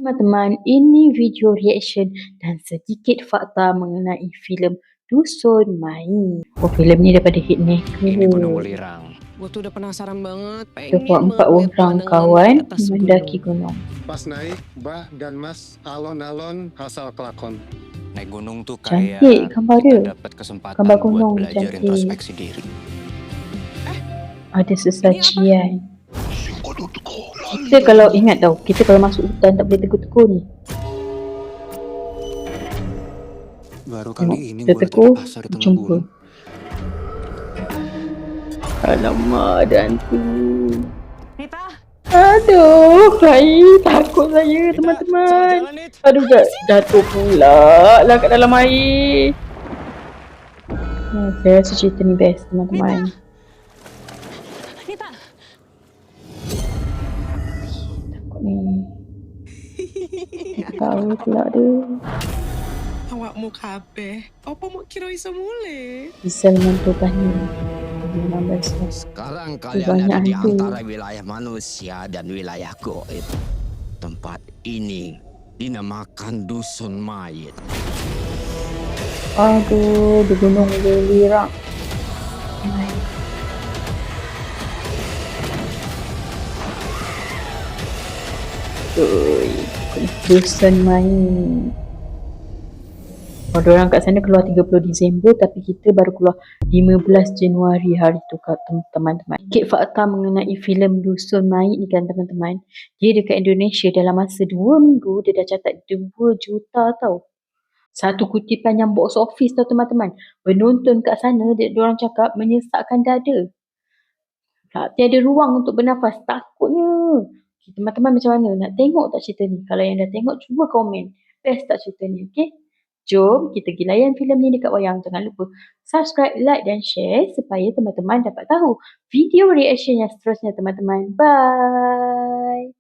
Teman-teman, ini video reaction dan sedikit fakta mengenai filem Dusun Mai. Oh, filem ni daripada Hitmaker. Ini Gunung Welirang. Gue tuh udah penasaran banget, Dia pengen buat 4 banget lihat orang pemandangan kawan di atas mendaki gunung. gunung. Pas naik, Mbak dan Mas alon-alon asal kelakon. Naik gunung tuh Cantik kayak gambar kita dia. dapat kesempatan Gambar buat gunung belajar cantik. introspeksi diri. Ada sesajian. Kita kalau ingat tau, kita kalau masuk hutan tak boleh tegur-tegur ni. Baru Tengok, kali ini kita gue tegur, lihat pasar di tengah jumpa. gunung. Alamak, ada hantu. Nita, Aduh, takut saya teman-teman. Aduh, jatuh pula lah kat dalam air. Saya rasa cerita ni best teman-teman. Nita. Takut ni. Tahu pula dia. Awakmu kabeh, apa mau kira iso mule? Bisa menentukan ni. Memang best. Sekarang Banyak kalian ada di hantu. antara wilayah manusia dan wilayah gaib. Tempat ini dinamakan Dusun Mayit. Aduh, di gunung Welirang. Dusun Mai. Kalau orang kat sana keluar 30 Disember tapi kita baru keluar 15 Januari hari tu kat teman-teman. Sikit fakta mengenai filem Dusun Mai ni kan teman-teman. Dia dekat Indonesia dalam masa 2 minggu dia dah catat 2 juta tau. Satu kutipan yang box office tau teman-teman. Penonton kat sana dia orang cakap menyesakkan dada. Tak tiada ruang untuk bernafas. Takutnya. Okay, teman-teman macam mana? Nak tengok tak cerita ni? Kalau yang dah tengok, cuba komen. Best tak cerita ni, okay? Jom kita pergi layan filem ni dekat wayang. Jangan lupa subscribe, like dan share supaya teman-teman dapat tahu video reaction yang seterusnya teman-teman. Bye!